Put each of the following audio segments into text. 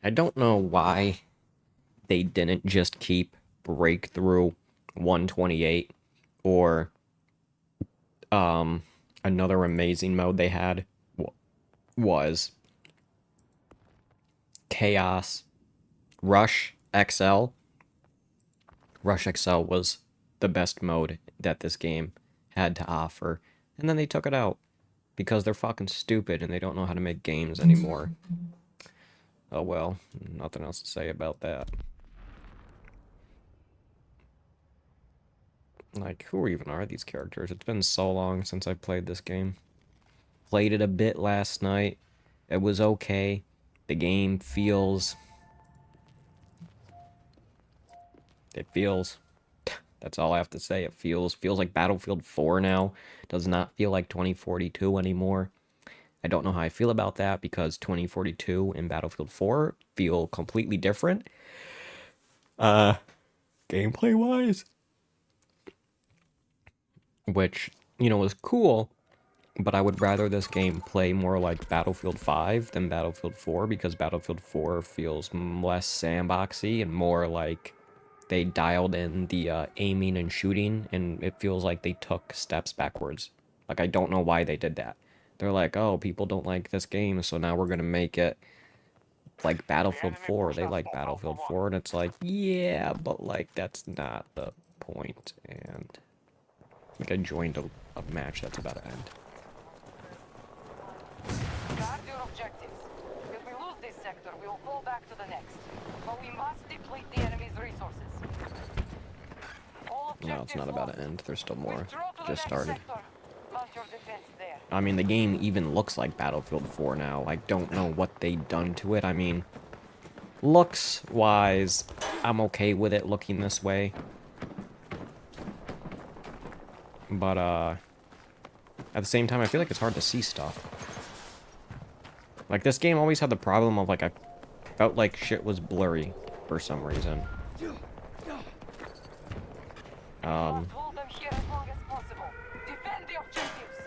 I don't know why they didn't just keep Breakthrough 128 or um another amazing mode they had was Chaos Rush XL. Rush XL was the best mode that this game had to offer, and then they took it out because they're fucking stupid and they don't know how to make games anymore. Oh well, nothing else to say about that. Like, who even are these characters? It's been so long since I played this game. Played it a bit last night. It was okay. The game feels... It feels... That's all I have to say. It feels like Battlefield 4 now. Does not feel like 2042 anymore. I don't know how I feel about that because 2042 and Battlefield 4 feel completely different. Gameplay-wise. Which, you know, is cool, but I would rather this game play more like Battlefield 5 than Battlefield 4 because Battlefield 4 feels less sandboxy and more like they dialed in the aiming and shooting, and it feels like they took steps backwards. Like, I don't know why they did that. They're like, oh, people don't like this game, so now we're gonna make it like Battlefield 4. They like Battlefield 4, and it's like, yeah, but like, that's not the point, and I think I joined a match that's about to end. Guard your objectives. If we lose this sector, we will fall back to the next. But we must deplete the enemy's resources. No, it's not about to end. There's still more. Just started. Mount your defense there. I mean, the game even looks like Battlefield 4 now. I don't know what they've done to it. I mean, looks-wise, I'm okay with it looking this way. But, at the same time, I feel like it's hard to see stuff. Like, this game always had the problem of, like, I felt like shit was blurry for some reason.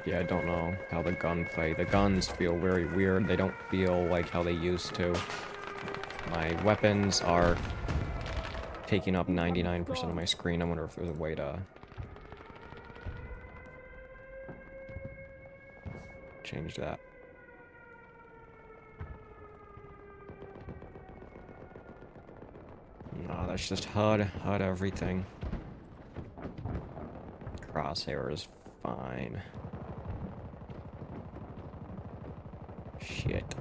Yeah, I don't know how the gunplay. The guns feel very weird. They don't feel like how they used to. My weapons are taking up 99% of my screen. I wonder if there's a way to change that. No, that's just HUD everything. Crosshair is fine. Shit.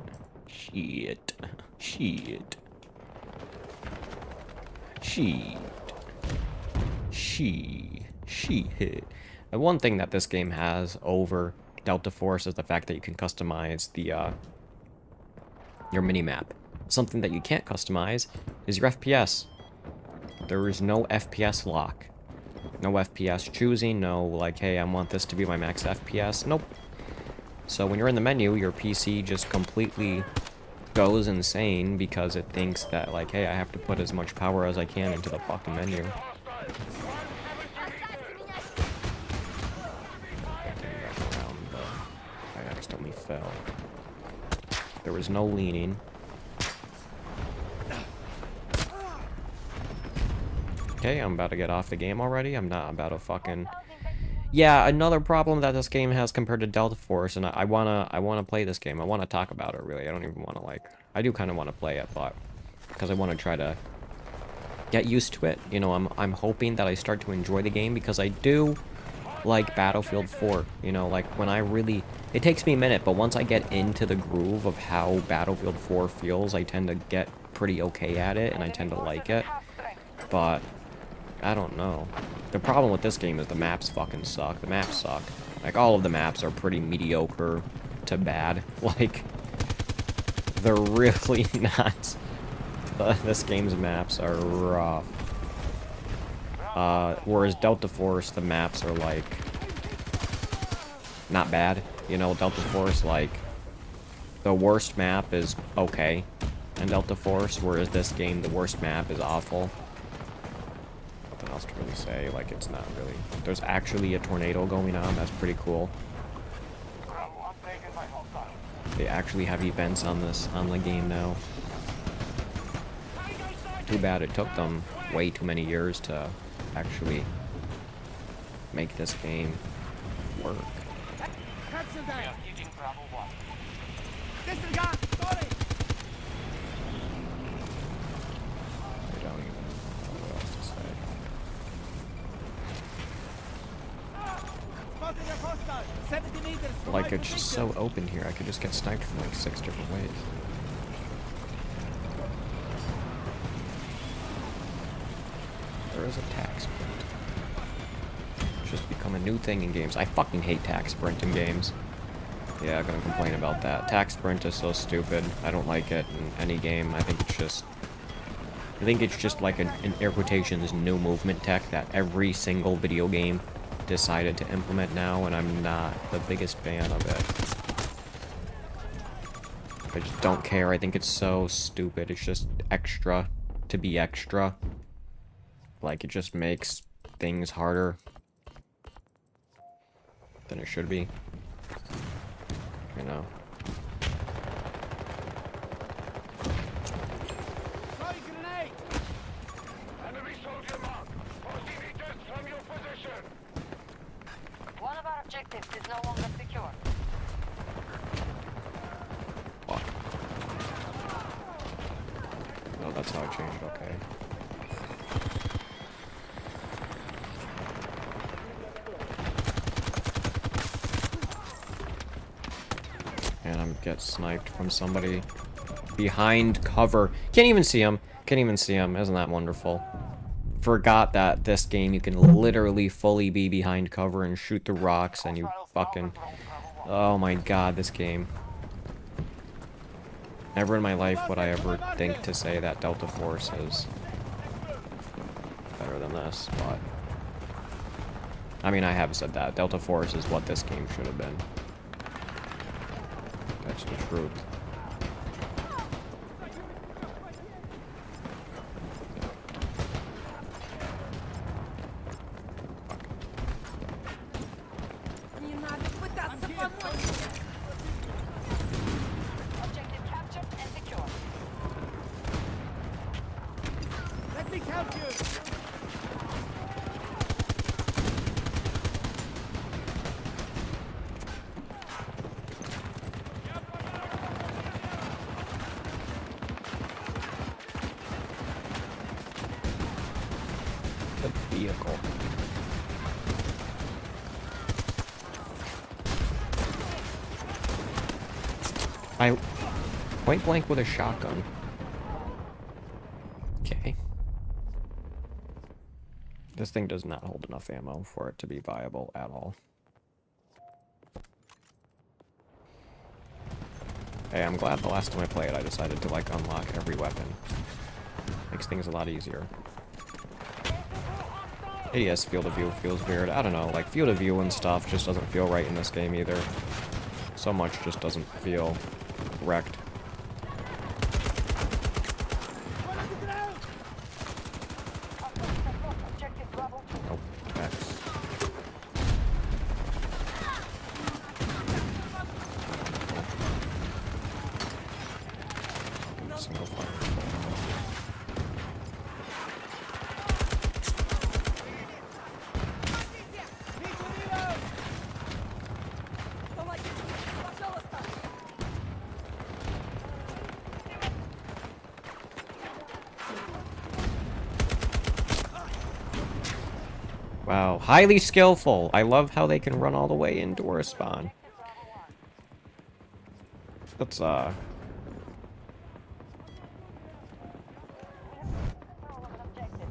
Shit. Shit. Shit. Shit. And one thing that this game has over Delta Force is the fact that you can customize the, your mini-map. Something that you can't customize is your FPS. There is no FPS lock. No FPS choosing, no, like, hey, I want this to be my max FPS. Nope. So when you're in the menu, your PC just completely goes insane because it thinks that, like, hey, I have to put as much power as I can into the fucking menu. I accidentally fell. There was no leaning. Okay, I'm about to get off the game already. I'm not about to fucking... Yeah, another problem that this game has compared to Delta Force, and I wanna play this game. I wanna talk about it, really. I don't even wanna, like... I do kind of want to play it, but... Because I want to try to get used to it. You know, I'm hoping that I start to enjoy the game, because I do like Battlefield 4. You know, like, when I really... It takes me a minute, but once I get into the groove of how Battlefield 4 feels, I tend to get pretty okay at it, and I tend to like it. But... I don't know. The problem with this game is the maps fucking suck. The maps suck. Like, all of the maps are pretty mediocre to bad. Like, they're really not... This game's maps are rough. Whereas Delta Force, the maps are, like... not bad. You know, Delta Force, like... the worst map is okay in Delta Force, whereas this game, the worst map is awful. Nothing else to really say, like, it's not really... There's actually a tornado going on, that's pretty cool. They actually have events on the game now. Too bad it took them way too many years to actually make this game work. We are taking Bravo 1. Disregard! Sorry! I don't even know what else to say. Spotted a hostile! 70 meters from Like, my it's just position. so open here. I could just get sniped from like 6 different ways. There is a tac sprint. It's just become a new thing in games. I fucking hate tac sprint in games. Yeah, I'm gonna complain about that. Tac sprint is so stupid. I don't like it in any game. I think it's just like an in air quotations new movement tech that every single video game decided to implement now, and I'm not the biggest fan of it. I just don't care. I think it's so stupid. It's just extra to be extra. Like, it just makes things harder than it should be. You know? Throwing grenade! Enemy soldier mark. 40 meters from your position. One of our objectives is no longer secure. Fuck. Oh, that's how I changed. Okay. And I'm get sniped from somebody behind cover. Can't even see him. Can't even see him. Isn't that wonderful? Forgot that this game you can literally fully be behind cover and shoot the rocks and you fucking... Oh my god, this game. Never in my life would I ever think to say that Delta Force is better than this, but... I mean, I have said that. Delta Force is what this game should have been. That's the truth. Не надо пытаться помочь. Objective captured and secure. Let me count you! The vehicle. I point blank with a shotgun. Okay. This thing does not hold enough ammo for it to be viable at all. Hey, I'm glad the last time I played I decided to like unlock every weapon. Makes things a lot easier. ADS field of view feels weird. I don't know, like field of view and stuff just doesn't feel right in this game either. So much just doesn't feel correct. Objective Bravo 2. Nope. That's... Single fire. Помогите мне, пожалуйста. Wow, highly skillful. I love how they can run all the way into a spawn. Let's Control of an objective.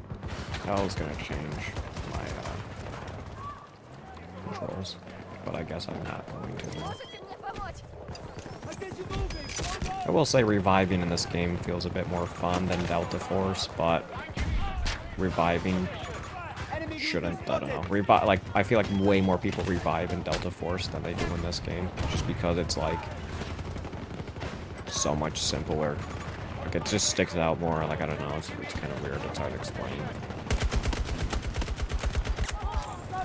I was gonna change my controls, but I guess I'm not going to. Можете мне помочь? I get you moving! I will say reviving in this game feels a bit more fun than Delta Force, but reviving Enemy shouldn't, vehicle I don't know. spotted. Like, I feel like way more people revive in Delta Force than they do in this game, just because it's like so much simpler. Like, it just sticks out more. Like, I don't know, it's kind of weird. It's hard to explain.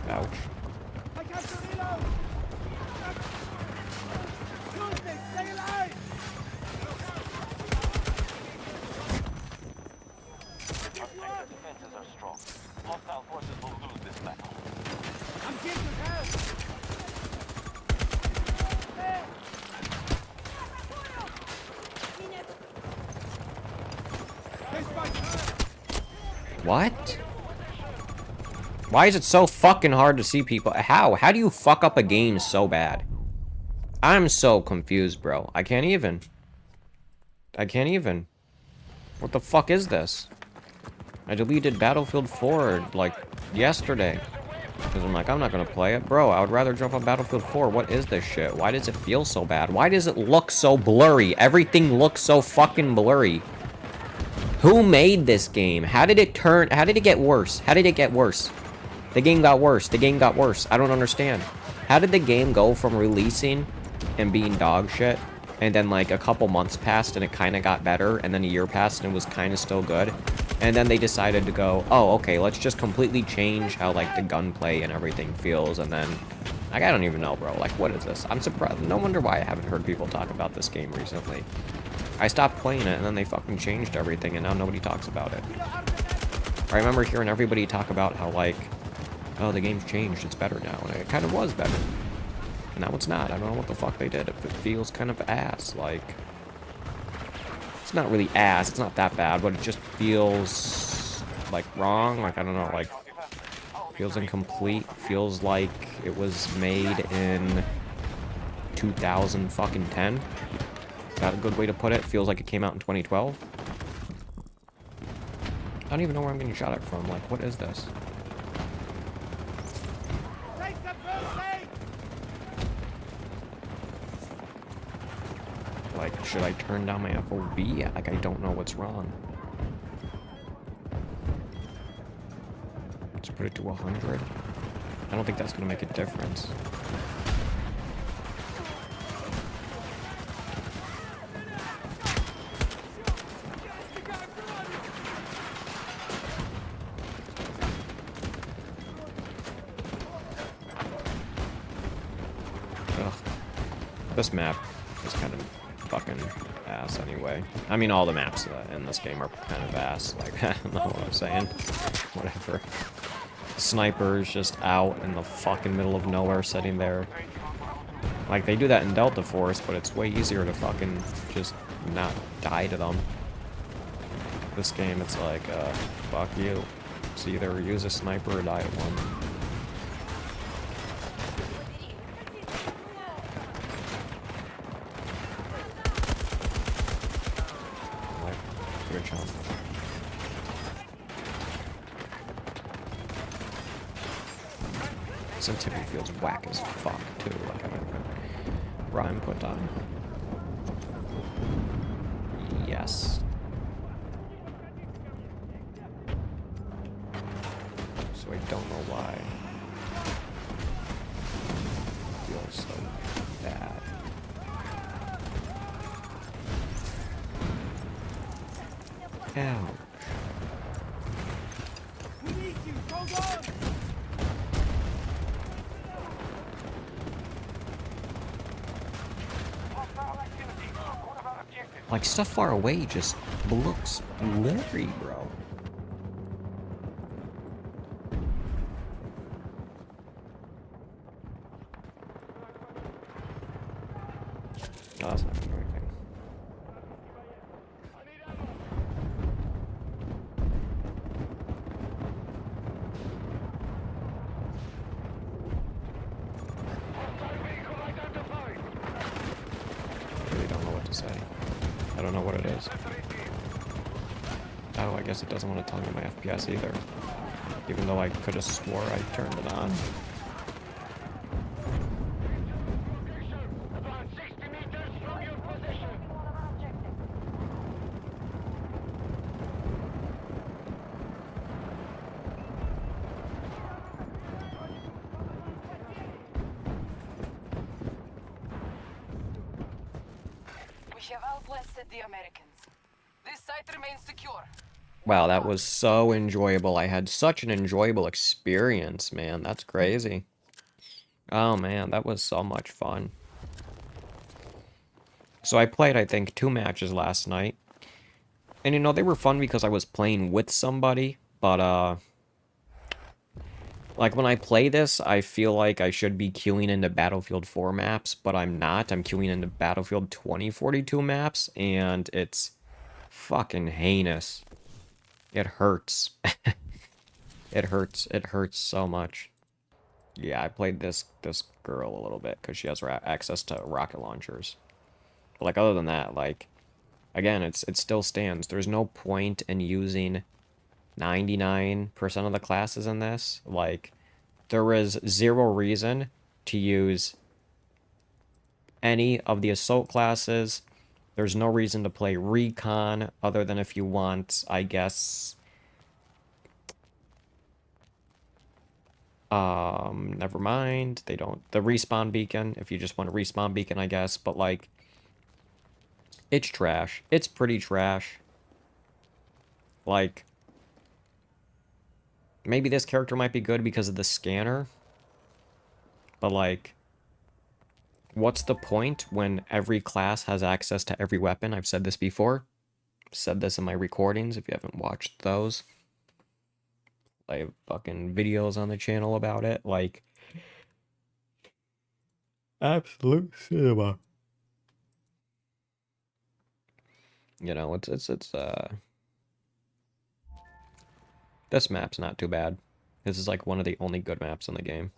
Ouch. I can't reload! Use me! Stay alive! What? Why is it so fucking hard to see people? How? How do you fuck up a game so bad? I'm so confused, bro. I can't even. What the fuck is this? I deleted Battlefield 4, like, yesterday. Because I'm like, I'm not gonna play it. Bro, I would rather jump on Battlefield 4. What is this shit? Why does it feel so bad? Why does it look so blurry? Everything looks so fucking blurry. Who made this game? How did it get worse? How did it get worse? The game got worse. The game got worse. I don't understand. How did the game go from releasing and being dog shit, and then like a couple months passed and it kind of got better, and then a year passed and it was kind of still good, and then they decided to go, oh, okay, let's just completely change how like the gunplay and everything feels, and then like I don't even know, bro. Like, what is this? I'm surprised. No wonder why I haven't heard people talk about this game recently. I stopped playing it, and then they fucking changed everything, and now nobody talks about it. I remember hearing everybody talk about how like, oh, the game's changed, it's better now, and it kind of was better. Now it's not. I don't know what the fuck they did. It feels kind of ass. Like, it's not really ass. It's not that bad, but it just feels like wrong. Like, I don't know. Like, feels incomplete. Feels like it was made in 2010. Is that a good way to put it? Feels like it came out in 2012. I don't even know where I'm getting shot at from. Like, what is this? Take the first aid! Like, should I turn down my FOV? Like, I don't know what's wrong. Let's put it to 100. I don't think that's gonna make a difference. Ugh. This map is kind of fucking ass anyway. I mean, all the maps in this game are kind of ass. Like, I don't know what I'm saying. Whatever. Snipers just out in the fucking middle of nowhere sitting there. Like, they do that in Delta Force, but it's way easier to fucking just not die to them. This game, it's like, fuck you. It's either use a sniper or die at one. Good job. Sensitivity feels whack as fuck too, like I don't even rhyme put on. Yes. So I don't know why. It feels so bad. Ouch. We need you! Hold on! Like, stuff far away just looks blurry, bro. Oh, that's not gonna do anything. I really don't know what to say. I don't know what it is. Oh, I guess it doesn't want to tell me my FPS either. Even though I could have swore I turned it on. About 60 meters from your position. We have outlasted the Americans. This site remains secure. Wow, that was so enjoyable. I had such an enjoyable experience, man. That's crazy. Oh, man, that was so much fun. So I played, I think, 2 matches last night. And, you know, they were fun because I was playing with somebody. But, like, when I play this, I feel like I should be queuing into Battlefield 4 maps, but I'm not. I'm queuing into Battlefield 2042 maps, and it's fucking heinous. It hurts. It hurts. It hurts so much. Yeah, I played this girl a little bit because she has access to rocket launchers. But like other than that, like again, it still stands. There's no point in using 99% of the classes in this. Like there is zero reason to use any of the assault classes. There's no reason to play recon other than if you want, I guess. Never mind. They don't. The respawn beacon, if you just want a respawn beacon, I guess. But, like, it's trash. It's pretty trash. Like, maybe this character might be good because of the scanner. But, like, what's the point when every class has access to every weapon? I've said this before. I've said this in my recordings if you haven't watched those. I have fucking videos on the channel about it. Like, absolute cinema. You know, this map's not too bad. This is like one of the only good maps in the game.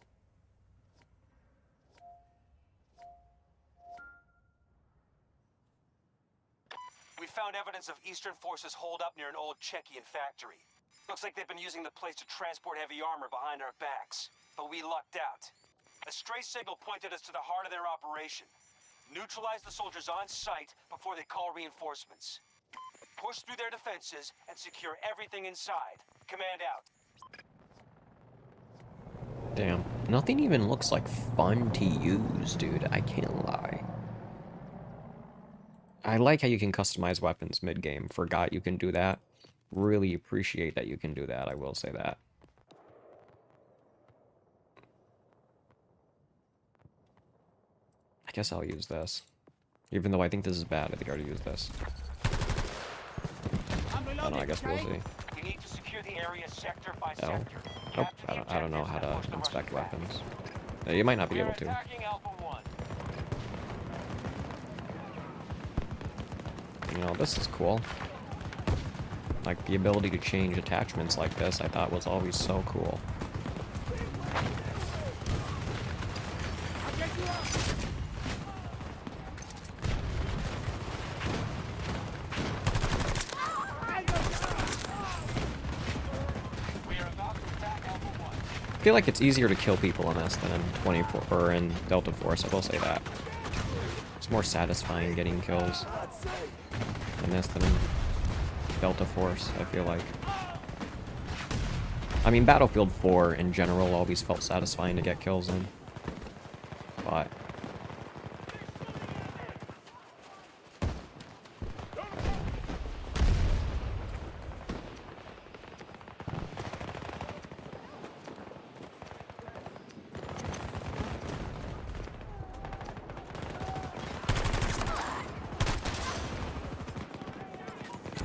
We found evidence of Eastern forces holed up near an old Czechian factory. Looks like they've been using the place to transport heavy armor behind our backs. But we lucked out. A stray signal pointed us to the heart of their operation. Neutralize the soldiers on site before they call reinforcements. Push through their defenses and secure everything inside. Command out. Damn. Nothing even looks like fun to use, dude. I can't lie. I like how you can customize weapons mid-game. Forgot you can do that. Really appreciate that you can do that, I will say that. I guess I'll use this. Even though I think this is bad, I think I already used this. I don't know, I guess we'll see. We need to secure the area sector by Oh. sector. Nope, I don't know how to inspect weapons. You might not be able to. Attacking Alpha 1. You know, this is cool. Like, the ability to change attachments like this, I thought was always so cool. I'll get you up. We are about to attack Alpha 1. I feel like it's easier to kill people in this than in 24 or in Delta Force, I will say that. It's more satisfying getting kills in this than in Delta Force, I feel like. I mean, Battlefield 4 in general always felt satisfying to get kills in. But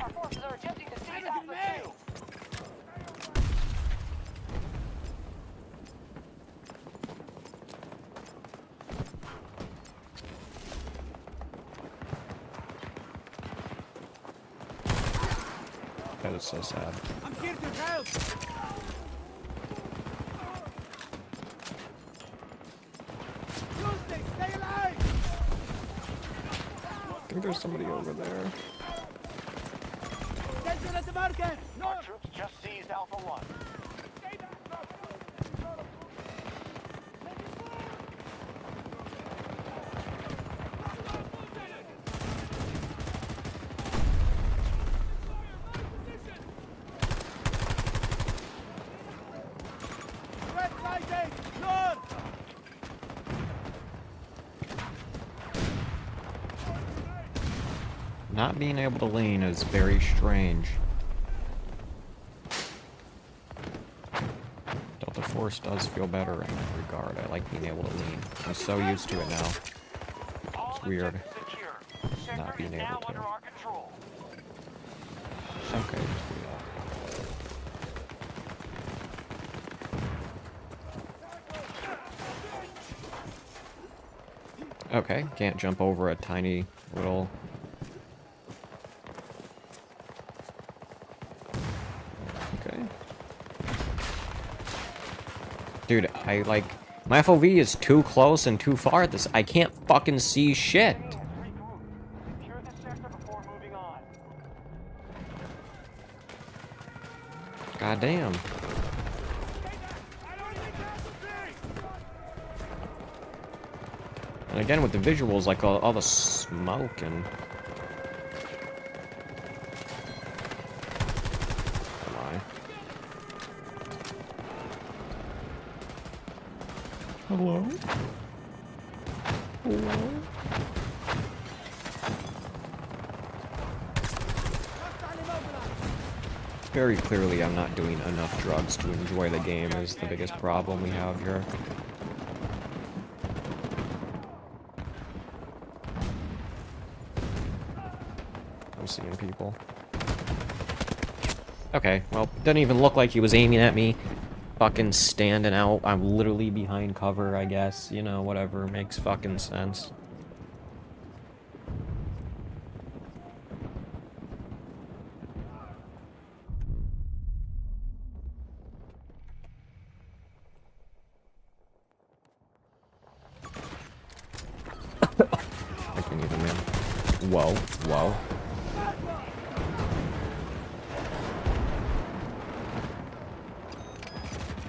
Our forces are attempting to seize Enemy Alpha male. 2. that is so sad. I'm here to help. Tuesday, stay alive. I think there's somebody over there. Attention at the marker. Our North. troops just seized Alpha 1. Red sighting. North. Not being able to lean is very strange. Delta Force does feel better in that regard. I like being able to lean. I'm so used to it now. All weird objectives secure. Sector not being is able now to. under our control. Okay, just do that. Okay, can't jump over a tiny little Dude, I like... My FOV is too close and too far. I can't fucking see shit. Secure the sector before moving on. God damn. And again, with the visuals, like all the smoke and... Come on. Hello? Hello? Very clearly, I'm not doing enough drugs to enjoy the game is the biggest problem we have here. I'm seeing people. Okay, well, it doesn't even look like he was aiming at me. Fucking standing out. I'm literally behind cover, I guess. You know, whatever. Makes fucking sense. I can even, man. Whoa, whoa.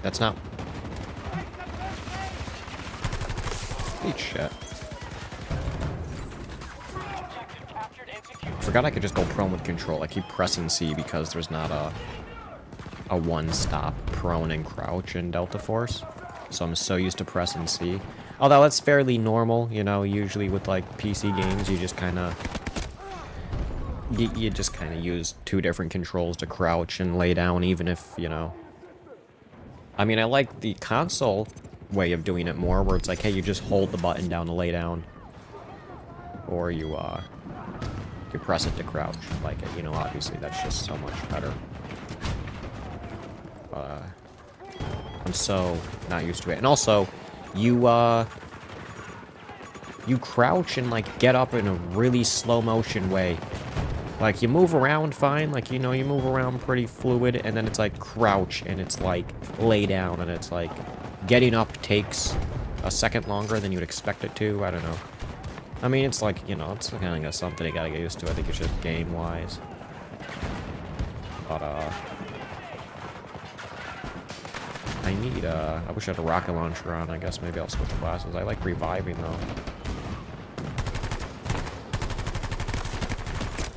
That's not... Eat shit. Forgot I could just go prone with control. I keep pressing C because there's not a one-stop prone and crouch in Delta Force. So I'm so used to pressing C. Although that's fairly normal, you know, usually with like PC games you just kind of... You just kind of use two different controls to crouch and lay down, even if, you know... I mean, I like the console way of doing it more, where it's like, hey, you just hold the button down to lay down. Or you press it to crouch. Like it, you know, obviously that's just so much better. I'm so not used to it. And also, you crouch and, like, get up in a really slow motion way. Like, you move around fine, like, you know, you move around pretty fluid, and then it's like crouch, and it's like lay down, and it's like getting up takes a second longer than you'd expect it to. I don't know. I mean, it's like, you know, it's kind of something you gotta get used to. I think it's just game-wise. But, I need, I wish I had a rocket launcher on. I guess maybe I'll switch classes. I like reviving, though.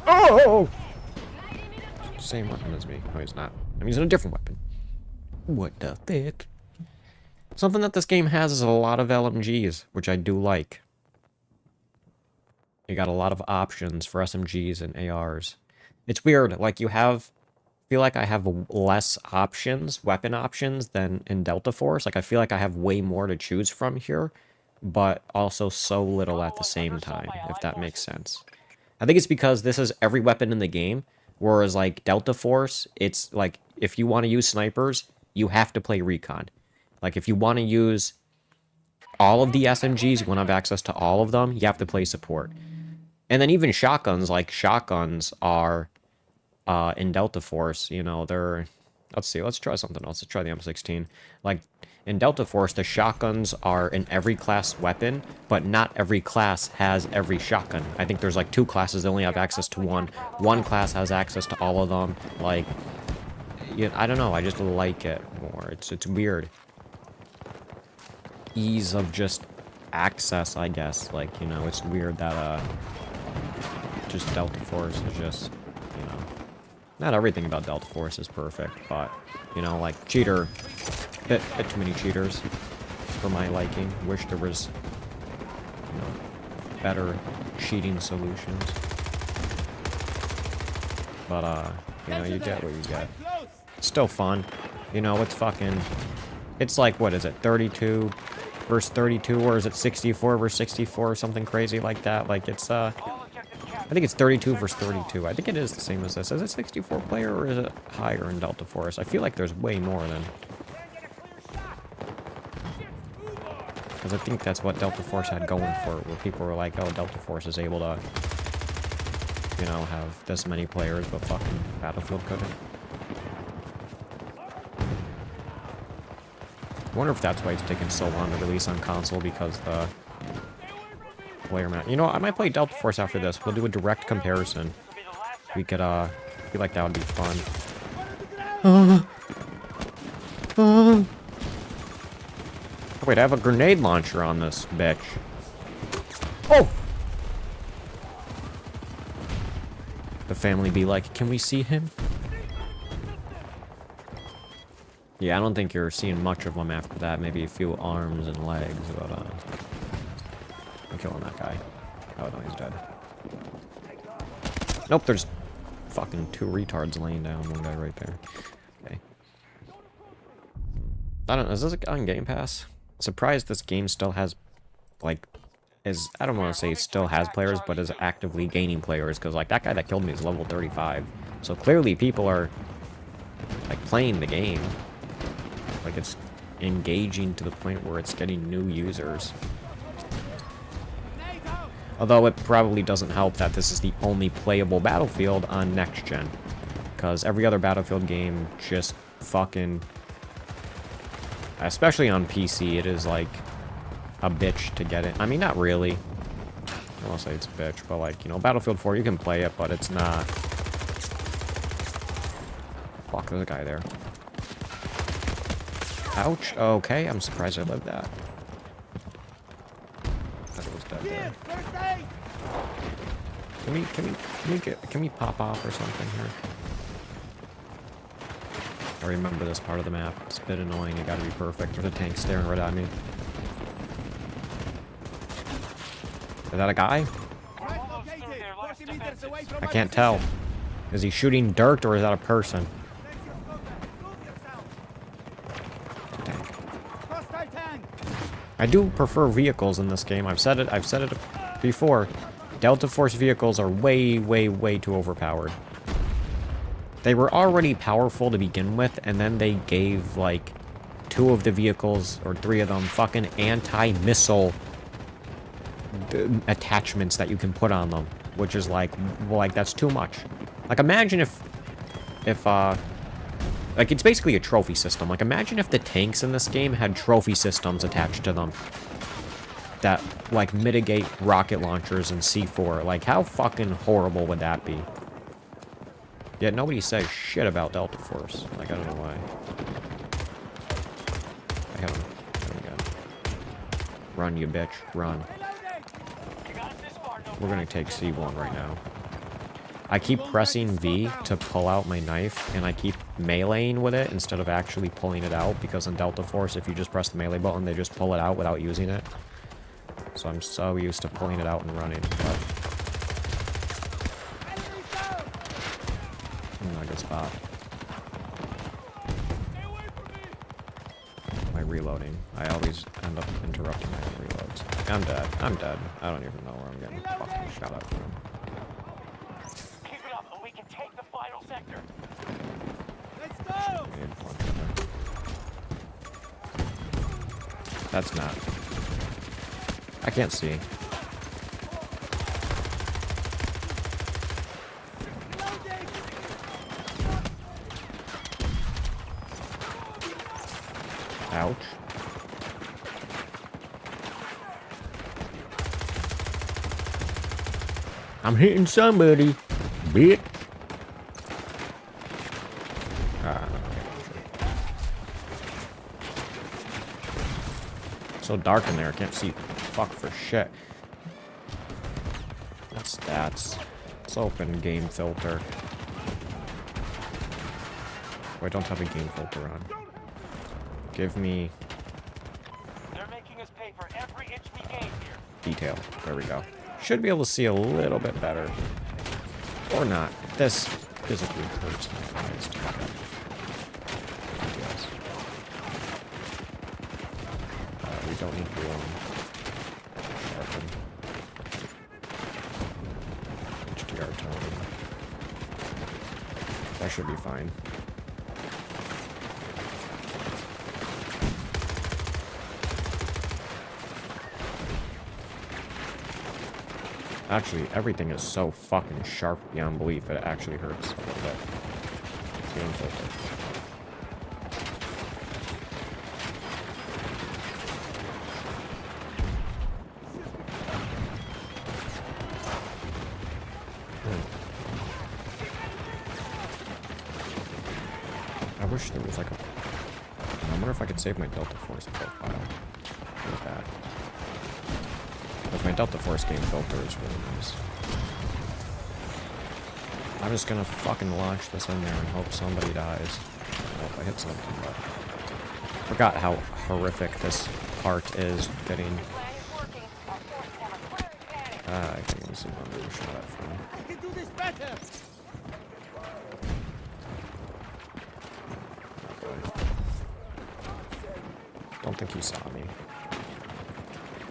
Oh! Same weapon as me. No, he's not. I'm using a different weapon. What the fuck? Something that this game has is a lot of LMGs, which I do like. You got a lot of options for SMGs and ARs. It's weird, like you have... I feel like I have less options, weapon options, than in Delta Force. Like, I feel like I have way more to choose from here, but also so little at the same time, if that makes sense. I think it's because this is every weapon in the game, whereas, like, Delta Force, it's, like, if you want to use snipers, you have to play Recon. Like, if you want to use all of the SMGs, you want to have access to all of them, you have to play support. And then even shotguns, like, shotguns are... in Delta Force, you know, they're... Let's see, let's try something else. Let's try the M16. Like, in Delta Force, the shotguns are in every class weapon, but not every class has every shotgun. I think there's, like, 2 classes that only have access to one. One class has access to all of them. Like, you know, I don't know, I just like it more. It's weird. Ease of just access, I guess. Like, you know, it's weird that, just Delta Force is just... Not everything about Delta Force is perfect, but, you know, like, cheater, bit too many cheaters for my liking. Wish there was, you know, better cheating solutions. But, you know, you get what you get. It's still fun. You know, it's fucking, it's like, what is it, 32 versus 32, or is it 64 versus 64, or something crazy like that? Like, it's, I think it's 32 versus 32. I think it is the same as this. Is it 64 player or is it higher in Delta Force? I feel like there's way more than... Because I think that's what Delta Force had going for it, where people were like, oh, Delta Force is able to, you know, have this many players, but fucking Battlefield couldn't. I wonder if that's why it's taking so long to release on console, because the player map. You know, I might play Delta Force after this. We'll do a direct comparison. We could, I feel like that would be fun. Oh, wait, I have a grenade launcher on this bitch. Oh! The family be like, can we see him? Yeah, I don't think you're seeing much of them after that. Maybe a few arms and legs, but, I'm killing that guy. Oh, no, he's dead. Nope, there's fucking 2 retards laying down. One guy right there. Okay. I don't know, is this on Game Pass? Surprised this game still has, like, I don't want to say still has players, but is actively gaining players, because, like, that guy that killed me is level 35. So clearly people are, like, playing the game. Like, it's engaging to the point where it's getting new users. Although it probably doesn't help that this is the only playable Battlefield on next gen. Because every other Battlefield game just fucking... Especially on PC, it is like a bitch to get it. I mean, not really. I won't say it's a bitch, but like, you know, Battlefield 4, you can play it, but it's not... Fuck, there's a guy there. Ouch. Okay, I'm surprised I lived that. That was dead there. Can we pop off or something here? I remember this part of the map. It's a bit annoying. It gotta be perfect. There's a tank staring right at me. Is that a guy? I can't tell. Is he shooting dirt or is that a person? I do prefer vehicles in this game. I've said it before. Delta Force vehicles are way, way, way too overpowered. They were already powerful to begin with, and then they gave, like, 2 of the vehicles, or 3 of them, fucking anti-missile attachments that you can put on them. Which is like, that's too much. Like, imagine if, like, it's basically a trophy system. Like, imagine if the tanks in this game had trophy systems attached to them that, like, mitigate rocket launchers and C4. Like, how fucking horrible would that be? Yet nobody says shit about Delta Force. Like, I don't know why. I hit him. There we go. Run, you bitch. Run. We're gonna take C1 right now. I keep pressing V to pull out my knife, and I keep meleeing with it instead of actually pulling it out, because in Delta Force, if you just press the melee button, they just pull it out without using it. So I'm so used to pulling it out and running, but... Not a good spot. My reloading. I always end up interrupting my own reloads. I'm dead. I'm dead. I don't even know where I'm getting fucking shot at from. Take the final sector. Let's go! That's not. I can't see. Ouch. I'm hitting somebody, bitch. So dark in there, I can't see fuck for shit. That's stats. Let's open game filter. Oh, I don't have a game filter on. Give me They're making us pay for every inch we gain here. detail. There we go. Should be able to see a little bit better. Or not. This physically hurts my eyes to look at. Yes. We don't need to sharpen. HDR tone. That should be fine. Actually, everything is so fucking sharp beyond belief, it actually hurts a little bit. Game filter. I wish there was like a... I wonder if I could save my Delta Force profile. Where's that? Because my Delta Force game filter is really nice. I'm just gonna fucking launch this in there and hope somebody dies. I hope I hit something, but... Forgot how horrific this part is getting... I can't even see where I'm gonna shot that from. I can do this better. Don't think he saw me.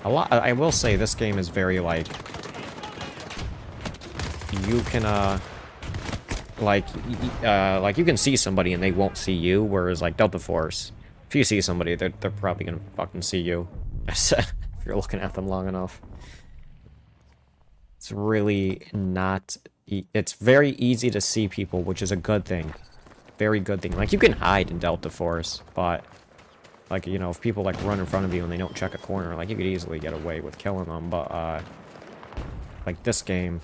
I will say this game is very like you can like you can see somebody and they won't see you, whereas like Delta Force, if you see somebody, they're probably gonna fucking see you. If you're looking at them long enough. It's really not. It's very easy to see people, which is a good thing. Very good thing. Like you can hide in Delta Force, but. Like, you know, if people, like, run in front of you and they don't check a corner, like, you could easily get away with killing them, but, like, this game,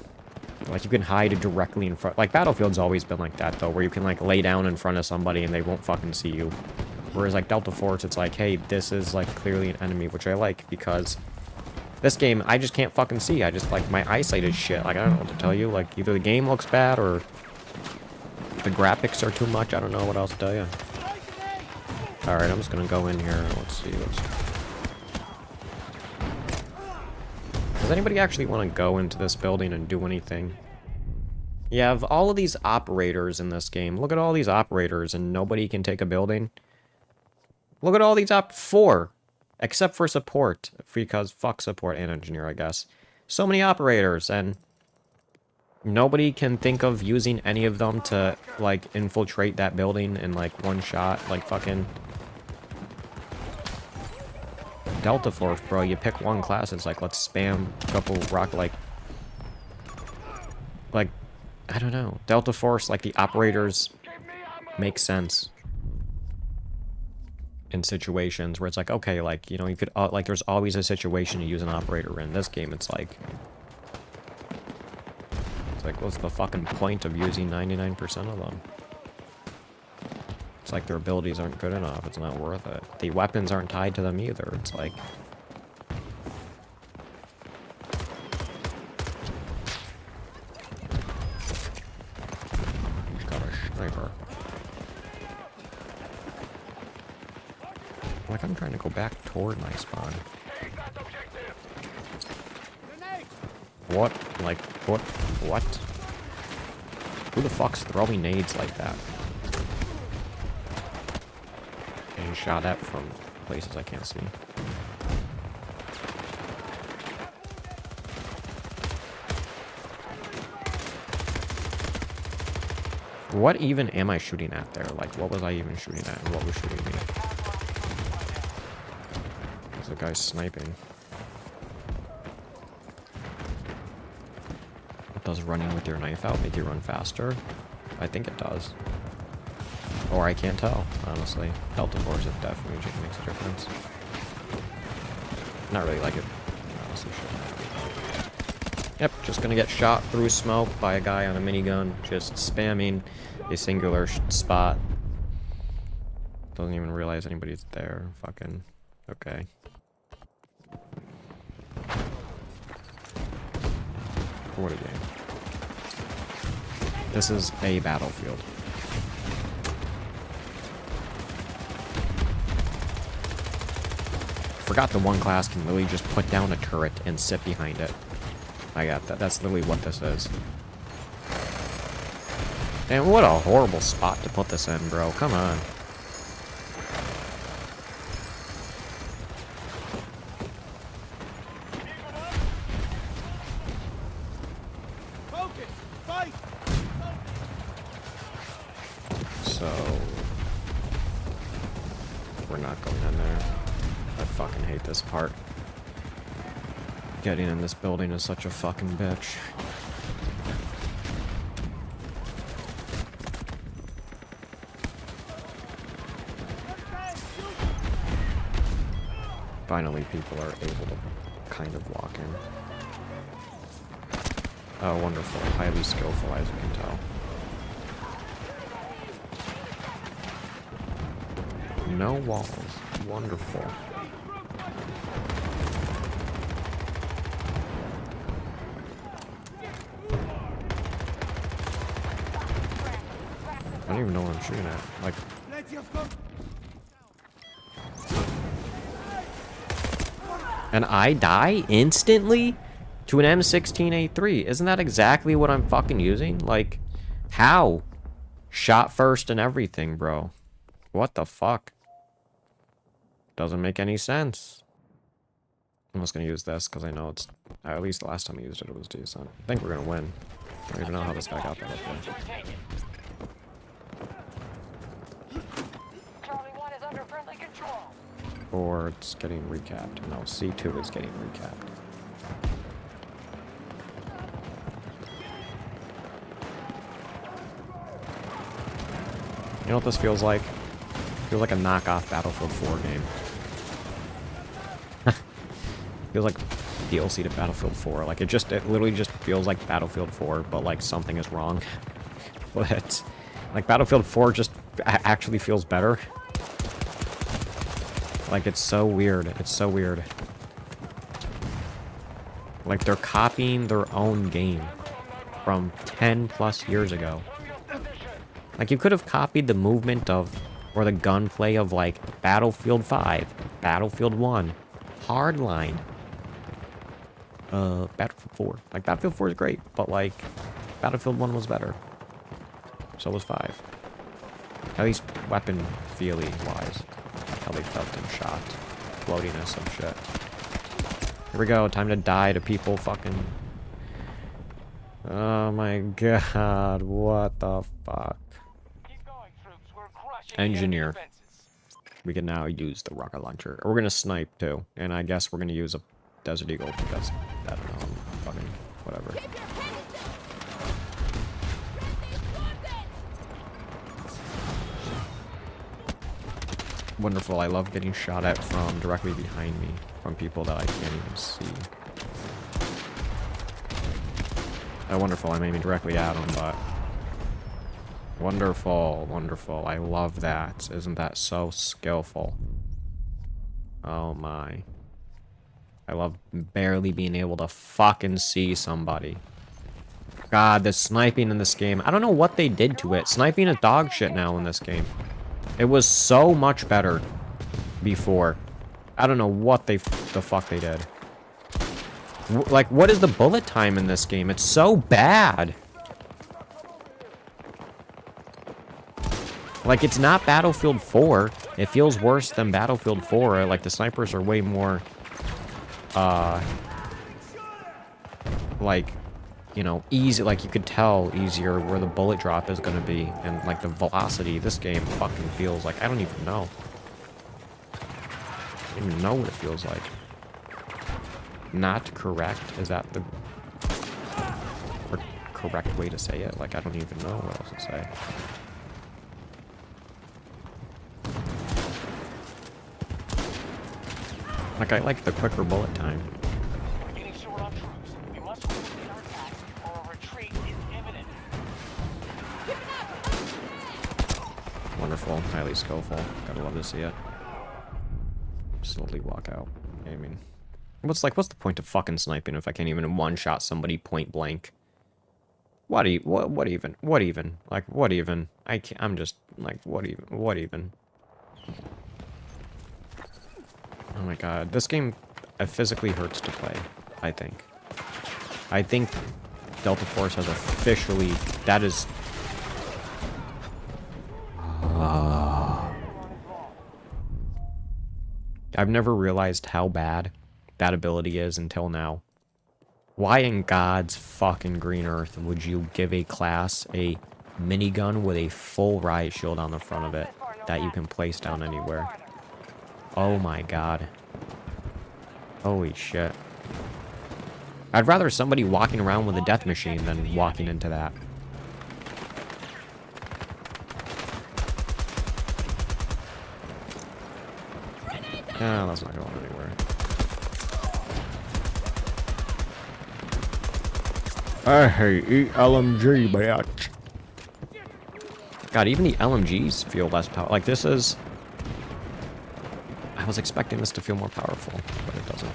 like, you can hide directly in front. Like, Battlefield's always been like that, though, where you can, like, lay down in front of somebody and they won't fucking see you. Whereas, like, Delta Force, it's like, hey, this is, like, clearly an enemy, which I like, because this game, I just can't fucking see. I just, like, my eyesight is shit. Like, I don't know what to tell you. Like, either the game looks bad or the graphics are too much. I don't know what else to tell you. Alright, I'm just gonna go in here. Let's see. Does anybody actually want to go into this building and do anything? You have all of these operators in this game. Look at all these operators and nobody can take a building. Look at all these four. Except for support. Because fuck support and engineer, I guess. So many operators and nobody can think of using any of them to, like, infiltrate that building in, like, one shot. Like, fucking... Delta Force, bro. You pick one class, it's like, let's spam a couple rock, like... Like, I don't know. Delta Force, like, the operators make sense. In situations where it's like, okay, like, you know, you could, like, there's always a situation to use an operator in. This game, it's like... It's like, what's the fucking point of using 99% of them? It's like their abilities aren't good enough. It's not worth it. The weapons aren't tied to them either. It's like... He's got a sniper. Like, I'm trying to go back toward my spawn. What? Like, what? What? Who the fuck's throwing nades like that? Getting shot at from places I can't see. What even am I shooting at there? Like, what was I even shooting at and what was shooting me? There's a guy sniping. Does running with your knife out make you run faster? I think it does. Or I can't tell, honestly. Delta Force, it definitely makes a difference. Not really like it. Honestly, yep, just gonna get shot through smoke by a guy on a minigun, just spamming a singular spot. Doesn't even realize anybody's there. Fucking... Okay. What a game. This is a Battlefield. Forgot the one class can literally just put down a turret and sit behind it. I got that. That's literally what this is. And what a horrible spot to put this in, bro. Come on. So, we're not going in there. I fucking hate this part. Getting in this building is such a fucking bitch. Finally, people are able to kind of walk in. Oh, wonderful. Highly skillful, as you can tell. No walls. Wonderful. I don't even know what I'm shooting at. Like, Plenty of cover. and I die instantly to an M16A3. Isn't that exactly what I'm fucking using? Like, how? Shot first and everything, bro. What the fuck? Doesn't make any sense. I'm just gonna use this because I know it's... at least the last time I used it, it was decent. I think we're gonna win. I don't even know how this guy got that up there. Charlie 1 is under friendly control. Or it's getting recapped. No, C2 is getting recapped. You know what this feels like? Feels like a knockoff Battlefield 4 game. Feels like DLC to Battlefield 4. Like, it literally just feels like Battlefield 4, but like something is wrong. But, like, Battlefield 4 just actually feels better. Like, it's so weird. It's so weird. Like, they're copying their own game from 10 plus years ago. Like, you could have copied the movement of, or the gunplay of, like, Battlefield 5, Battlefield 1, Hardline, Battlefield 4. Like, Battlefield 4 is great, but, like, Battlefield 1 was better. So was 5. At least weapon feely wise. How they felt in shot. Floatiness and shit. Here we go, time to die to people fucking... Oh my god, what the fuck? Keep going, troops. We're crushing Engineer. the enemy defenses. We can now use the rocket launcher. Or we're gonna snipe too. And I guess we're gonna use a Desert Eagle because, I don't know, fucking whatever. Keep your hands down! Wonderful, I love getting shot at from directly behind me. From people that I can't even see. Oh, wonderful, I'm aiming directly at them, but... Wonderful, wonderful. I love that. Isn't that so skillful? Oh my. I love barely being able to fucking see somebody. God, the sniping in this game. I don't know what they did to it. Sniping is dog shit now in this game. It was so much better before. I don't know what the fuck they did. Like, what is the bullet time in this game? It's so bad. Like, it's not Battlefield 4. It feels worse than Battlefield 4. Like, the snipers are way more, like, you know, easy. Like, you could tell easier where the bullet drop is going to be. And, like, the velocity. This game fucking feels like... I don't even know. I don't even know what it feels like. Not correct? Is that the correct way to say it? Like, I don't even know what else to say. Like, I like the quicker bullet time. We're getting short on troops. We must complete our attacks or a retreat is imminent. Wonderful, highly skillful. Gotta love to see it. Slowly walk out, aiming. What's the point of fucking sniping if I can't even one-shot somebody point blank? What even? Like, what even? I'm just, like, what even? Oh my god, this game physically hurts to play, I think. I think Delta Force has officially, that is... I've never realized how bad that ability is until now. Why in God's fucking green earth would you give a class a minigun with a full riot shield on the front of it that you can place down anywhere? Oh my god. Holy shit. I'd rather somebody walking around with a death machine than walking into that. No, that's not going anywhere. I hate LMG, bitch. God, even the LMGs feel less power. Like, this is... I was expecting this to feel more powerful, but it doesn't.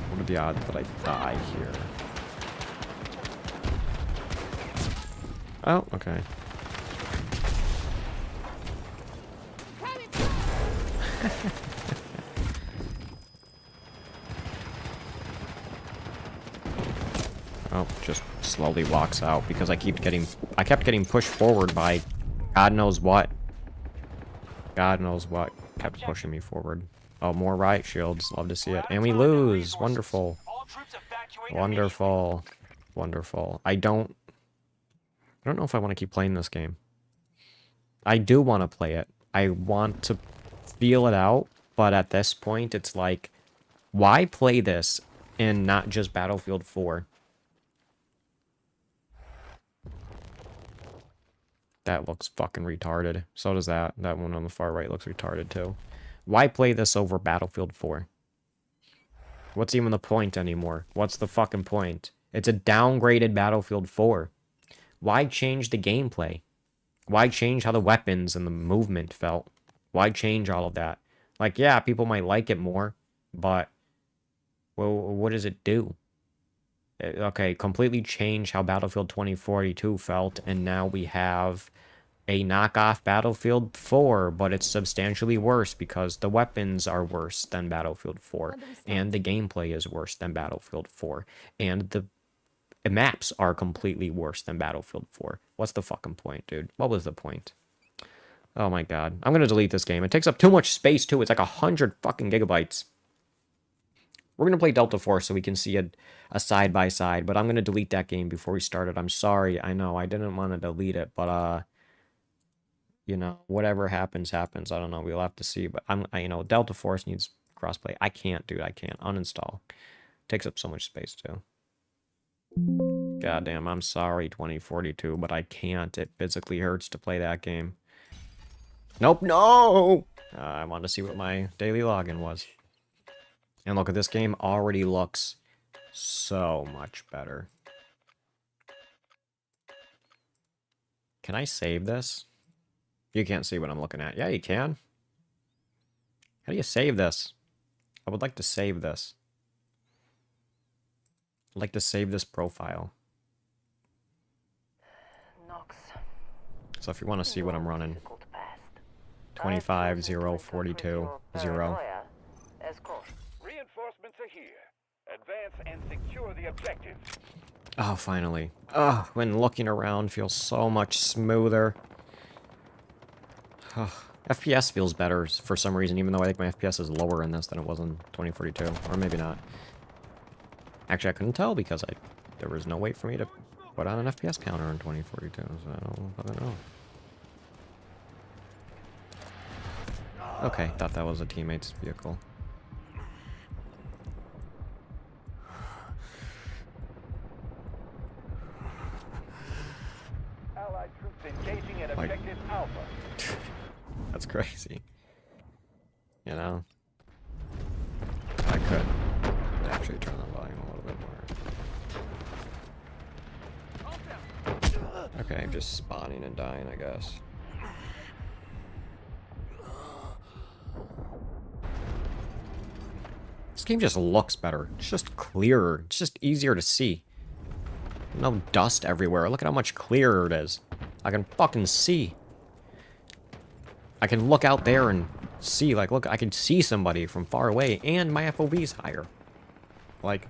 What are the odds that I die here? Oh, okay. Oh, just slowly walks out because I kept getting pushed forward by God knows what. God knows what kept pushing me forward. Oh, more riot shields. Love to see it. And we lose. Wonderful. Wonderful. Wonderful. I don't know if I want to keep playing this game. I do want to play it. I want to feel it out, but at this point, it's like, why play this and not just Battlefield 4? That looks fucking retarded. So does that. That one on the far right looks retarded too. Why play this over Battlefield 4? What's even the point anymore? What's the fucking point? It's a downgraded Battlefield 4. Why change the gameplay? Why change how the weapons and the movement felt? Why change all of that? Like, yeah, people might like it more, but, well, what does it do? Okay, completely change how Battlefield 2042 felt, and now we have a knockoff Battlefield 4, but it's substantially worse because the weapons are worse than Battlefield 4, and the gameplay is worse than Battlefield 4, and the maps are completely worse than Battlefield 4. What's the fucking point, dude? What was the point? Oh my god. I'm gonna delete this game. It takes up too much space, too. It's like 100 fucking gigabytes. We're gonna play Delta Force so we can see a side-by-side, but I'm gonna delete that game before we start it. I'm sorry. I know. I didn't want to delete it, but, you know, whatever happens, happens. I don't know. We'll have to see, but you know, Delta Force needs crossplay. I can't, dude. I can't. Uninstall. Takes up so much space, too. Goddamn, I'm sorry, 2042, but I can't. It physically hurts to play that game. Nope, no! I wanted to see what my daily login was. And look, at this game already looks so much better. Can I save this? You can't see what I'm looking at. Yeah, you can. How do you save this? I would like to save this. I'd like to save this profile. Nox. So if you want to see what I'm running, 25-0-42-0. Reinforcements are here. Advance and secure the objective. Oh, finally. Oh, when looking around feels so much smoother. FPS feels better for some reason, even though I think my FPS is lower in this than it was in 2042. Or maybe not. Actually, I couldn't tell because there was no way for me to put on an FPS counter in 2042, so I don't know. Okay, thought that was a teammate's vehicle. Allied troops engaging at objective Alpha. That's crazy. You know? I could actually turn the volume a little bit more. Okay, I'm just spawning and dying, I guess. This game just looks better. It's just clearer. It's just easier to see. No dust everywhere. Look at how much clearer it is. I can fucking see. I can look out there and see, like, look, I can see somebody from far away, and my FOV's higher. Like,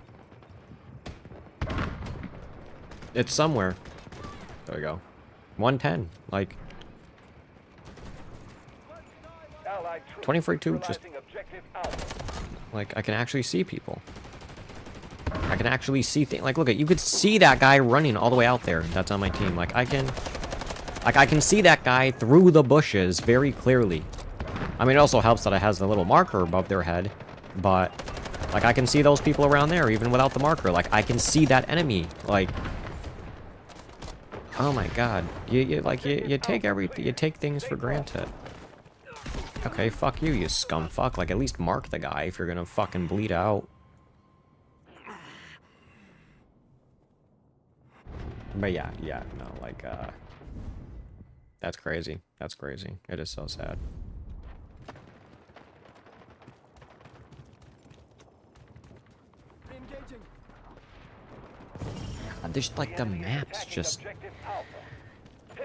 it's somewhere. There we go. 110. Like, 2042 just, like, I can actually see people. I can actually see things. Like, look at, you could see that guy running all the way out there. That's on my team. Like, I can see that guy through the bushes very clearly. I mean, it also helps that it has the little marker above their head, but, like, I can see those people around there even without the marker. Like, I can see that enemy. Like, oh my god. You take things for granted. Okay, fuck you, you scumfuck. Like, at least mark the guy if you're gonna fucking bleed out. But yeah, no, like, that's crazy. That's crazy. It is so sad. Re-engaging. God, there's, like, the maps Attacking just... objective Alpha.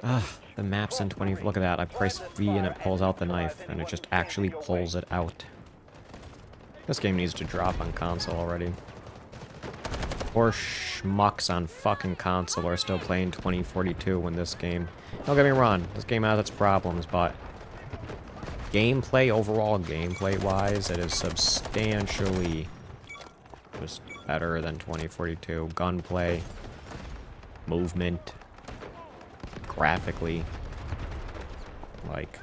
Ugh, the maps in 20... Look at that, I press V and it pulls out the knife, and it just actually pulls it out. This game needs to drop on console already. Or schmucks on fucking console are still playing 2042 when this game... Don't get me wrong, this game has its problems, but... Gameplay, overall gameplay-wise, it is substantially just better than 2042. Gunplay, movement, graphically, like...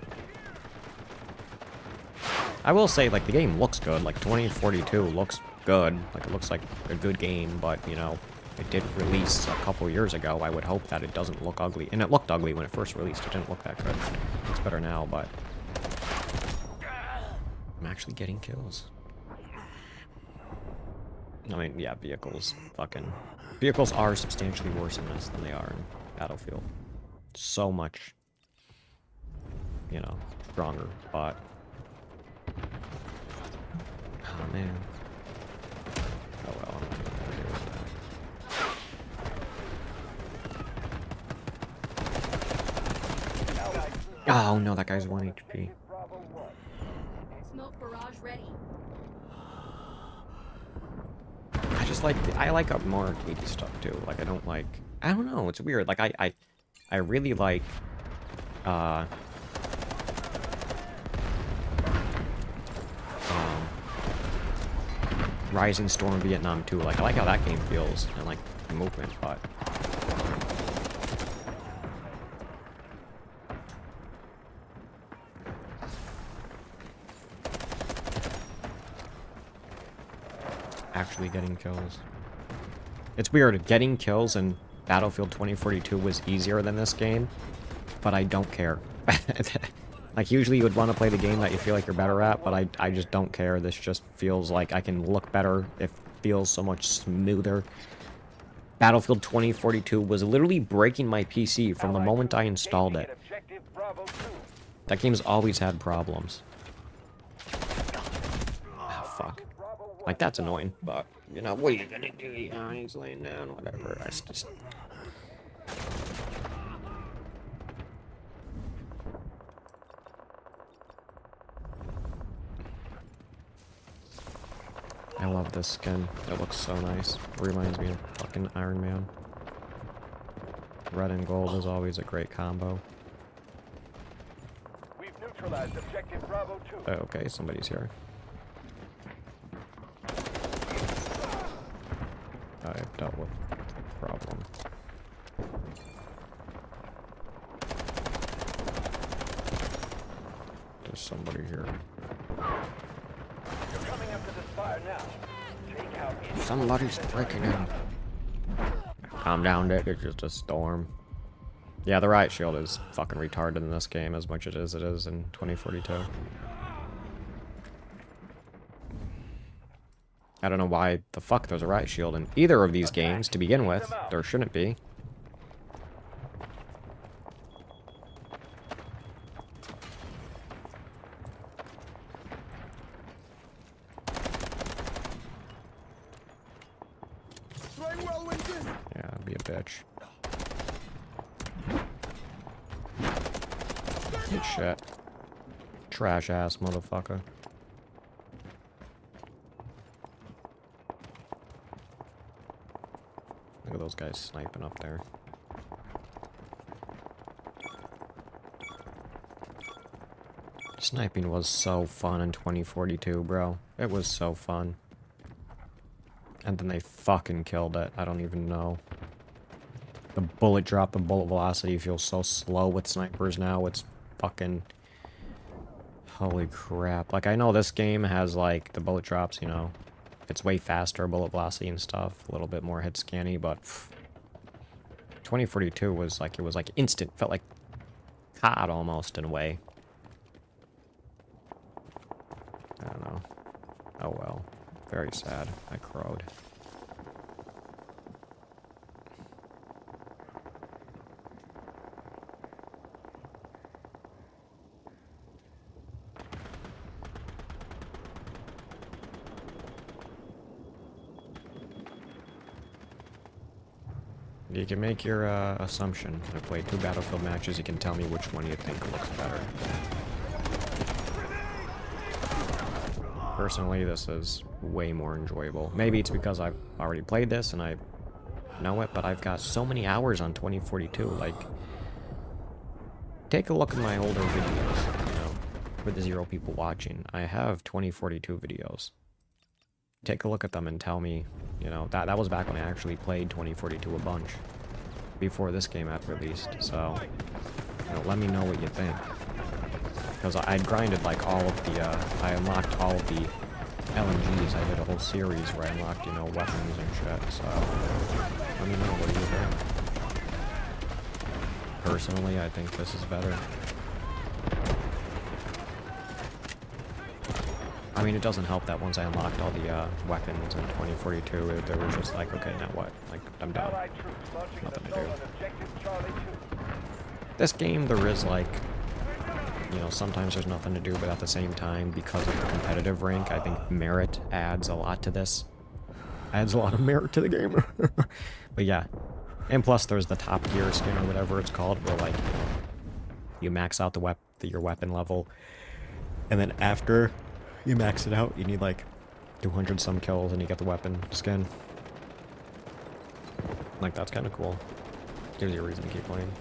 I will say, like, the game looks good. Like, 2042 looks good. Like, it looks like a good game, but, you know, it did release a couple years ago. I would hope that it doesn't look ugly. And it looked ugly when it first released. It didn't look that good. It's better now, but... I'm actually getting kills. I mean, yeah, vehicles fucking... Vehicles are substantially worse in this than they are in Battlefield. So much, you know, stronger, but... Oh, man. Oh, well, I'm not gonna deal with that. Oh, no, that guy's 1 HP. Smoke barrage ready. I just like... I like up more arcadey stuff, too. Like, I don't like... I don't know, it's weird. Like, I really like... Rising Storm Vietnam 2. Like, I like how that game feels, and like the movement, but... Actually getting kills. It's weird, getting kills in Battlefield 2042 was easier than this game, but I don't care. Like, usually you would want to play the game that you feel like you're better at, but I just don't care. This just feels like I can look better. It feels so much smoother. Battlefield 2042 was literally breaking my PC from the moment I installed it. That game's always had problems. Oh, fuck. Like, that's annoying, but, you know, what are you gonna do? Yeah, he's laying down, whatever. I just... I love this skin. It looks so nice. It reminds me of fucking Iron Man. Red and gold is always a great combo. We've neutralized objective Bravo 2. Oh, okay, somebody's here. I've dealt with the problem. There's somebody here. You're coming up to this fire now. Take out any... Somebody's breaking in. Calm down, Dick. It's just a storm. Yeah, the riot shield is fucking retarded in this game as much as it is in 2042. I don't know why the fuck there's a riot shield in either of these games to begin with. There shouldn't be. Throwing whirlwinds in. Yeah, be a bitch. Good shit. Trash ass motherfucker. Look at those guys sniping up there. Sniping was so fun in 2042, bro. It was so fun. And then they fucking killed it. I don't even know. The bullet drop, the bullet velocity feels so slow with snipers now. It's fucking... Holy crap. Like, I know this game has, like, the bullet drops, you know. It's way faster, bullet velocity and stuff. A little bit more hit scanny, but... 2042 was like, it was like instant. Felt like COD almost, in a way. I don't know. Oh well. Very sad. I crowed. You can make your assumption. I played 2 Battlefield matches. You can tell me which one you think looks better. Personally, this is way more enjoyable. Maybe it's because I've already played this and I know it, but I've got so many hours on 2042. Like, take a look at my older videos, you know, with the 0 people watching. I have 2042 videos. Take a look at them and tell me, you know, that was back when I actually played 2042 a bunch. Before this game had released, so, you know, let me know what you think. Because I grinded like all of the, I unlocked all of the LMGs. I did a whole series where I unlocked, you know, weapons and shit, so let me know, what do you think? Personally, I think this is better. I mean, it doesn't help that once I unlocked all the weapons in 2042, they were just like, okay, now what? Like, I'm done. Nothing to do. This game, there is like, you know, sometimes there's nothing to do, but at the same time, because of the competitive rank, I think merit adds a lot to this. Adds a lot of merit to the game. But yeah. And plus, there's the Top Gear skin or whatever it's called, where like, you max out your weapon level, and then after you max it out, you need like 200 some kills and you get the weapon skin. Like, that's kind of cool. Gives you a reason to keep playing.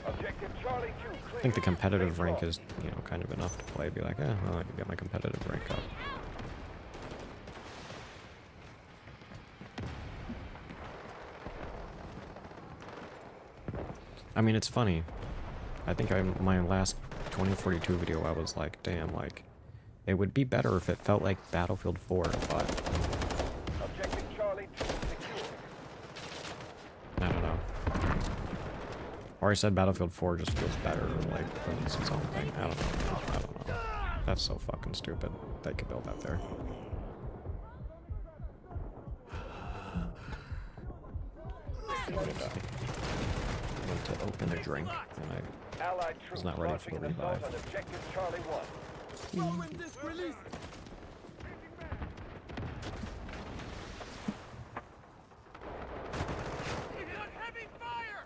I think the competitive rank is, you know, kind of enough to play. Be like, well, I can get my competitive rank up. I mean, it's funny. I think my last 2042 video, I was like, damn, like, it would be better if it felt like Battlefield 4, but I don't know. Or I said Battlefield 4 just feels better, like, it's its own thing. I don't know. That's so fucking stupid. They could build that there. I went to open a drink, and I was not ready for the revive. Whirlwind disc released. Heavy fire!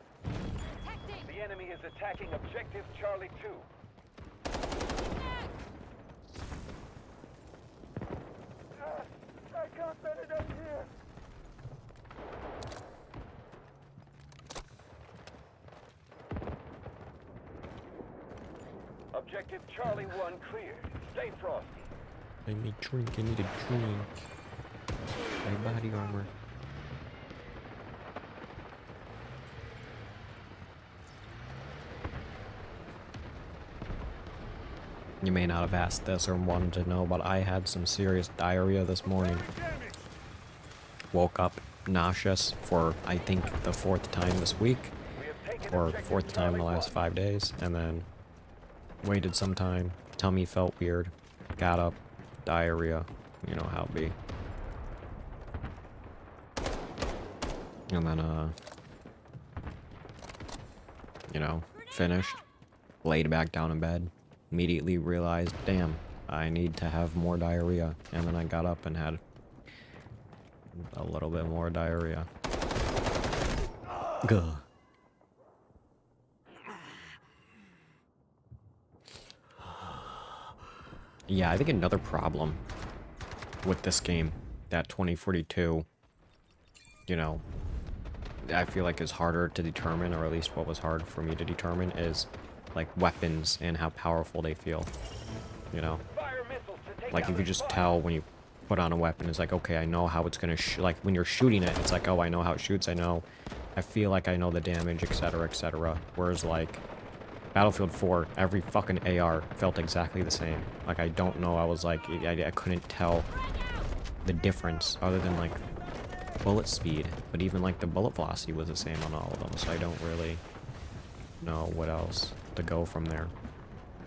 Detecting! The enemy is attacking objective Charlie 2. I can't bear it up here. Objective Charlie 1 cleared. Stay frosty. I need a drink, I need a drink. My body armor. You may not have asked this or wanted to know, but I had some serious diarrhea this morning. Woke up nauseous for, I think, the 4th time this week. Or 4th time in the last 5 days. And then waited some time. Tummy felt weird. Got up. Diarrhea. You know how it be. And then, you know, finished. Laid back down in bed. Immediately realized, damn, I need to have more diarrhea. And then I got up and had a little bit more diarrhea. Gah. Yeah, I think another problem with this game, that 2042, you know, I feel like is harder to determine, or at least what was hard for me to determine, is like weapons and how powerful they feel, you know? Like you could just tell when you put on a weapon, it's like, okay, I know how it's gonna like when you're shooting it, it's like, oh, I know how it shoots, I feel like I know the damage, etc, etc. Whereas like Battlefield 4, every fucking AR felt exactly the same. Like, I don't know, I was like, I couldn't tell the difference other than like bullet speed, but even like the bullet velocity was the same on all of them, so I don't really know what else to go from there.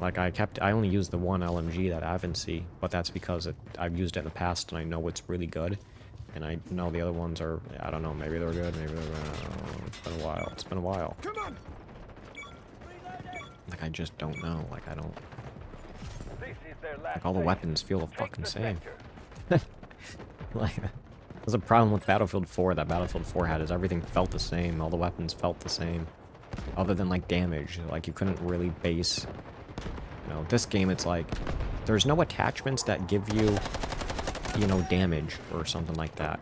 Like, I only used the one LMG, that Avoncy, but that's because I've used it in the past and I know it's really good. And I know the other ones are, I don't know, maybe they're good, maybe they're it's been a while, it's been a while. Come on. Like, I just don't know, like, I don't, This is their last like, all the stand. weapons feel the Take fucking the same. sector. Like, there's a problem with Battlefield 4 that Battlefield 4 had, is everything felt the same, all the weapons felt the same. Other than, like, damage, like, you couldn't really base, you know, this game, it's like, there's no attachments that give you know, damage or something like that.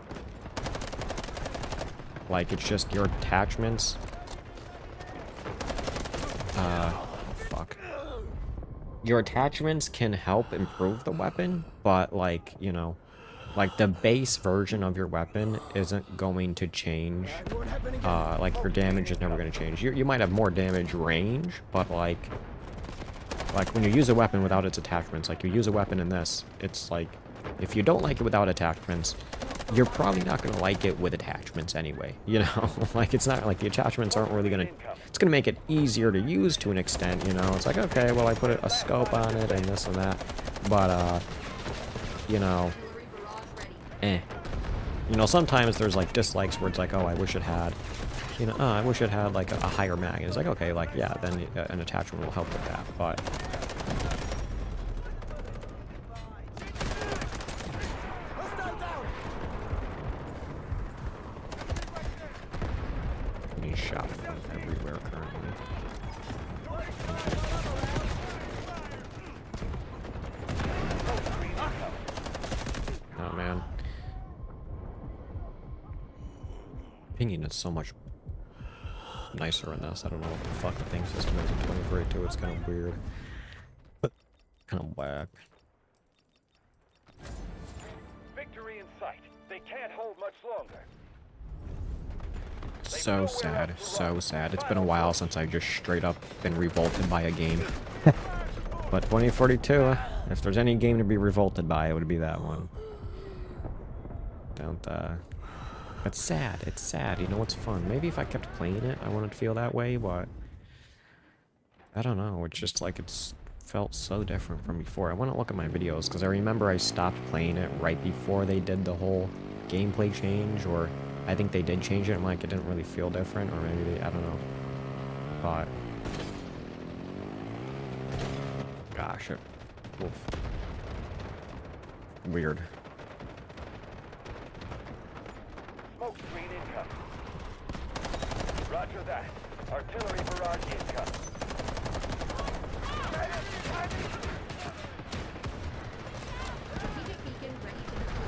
Like, it's just your attachments. Fuck. Your attachments can help improve the weapon, but, like, you know, like, the base version of your weapon isn't going to change. That won't happen again. Like, your damage is never going to change. You might have more damage range, but, like, when you use a weapon without its attachments, like, you use a weapon in this, it's like, if you don't like it without attachments, you're probably not going to like it with attachments anyway, you know? Like, it's not, like, the attachments aren't really going to, it's going to make it easier to use to an extent, you know? It's like, okay, well, I put a scope on it and this and that, but, you know, You know, sometimes there's, like, dislikes where it's like, oh, I wish it had, you know, I wish it had, like, a higher mag. And it's like, okay, like, yeah, then an attachment will help with that, but... Being shot from everywhere currently. Oh, man. Pinging is so much nicer in this. I don't know what the fuck the ping system is in 2042. It's kind of weird. But kind of whack. Victory in sight. They can't hold much longer. So sad. So sad. It's been a while since I just straight up been revolted by a game. But 2042, if there's any game to be revolted by, it would be that one. Don't, It's sad. It's sad. You know what's fun? Maybe if I kept playing it, I wouldn't feel that way, but... I don't know. It's just like it's felt so different from before. I want to look at my videos, because I remember I stopped playing it right before they did the whole gameplay change, or... I think they did change it, and like, it didn't really feel different, or maybe they... I don't know. But... Gosh, it... Oof. Weird. Smoke screen incoming. Roger that. Artillery barrage incoming. Strategic beacon ready to deploy.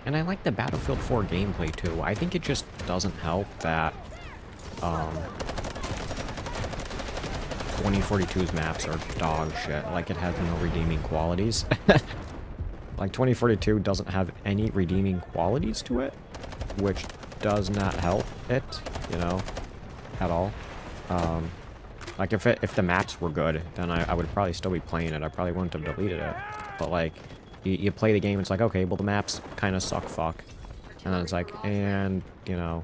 And I like the Battlefield 4 gameplay too. I think it just doesn't help that 2042's maps are dog shit. Like, it has no redeeming qualities. Like, 2042 doesn't have any redeeming qualities to it, which does not help it, you know, at all. Like, if the maps were good, then I would probably still be playing it. I probably wouldn't have deleted it. But, like, you play the game, it's like, okay, well, the maps kind of suck fuck. And then it's like, and, you know,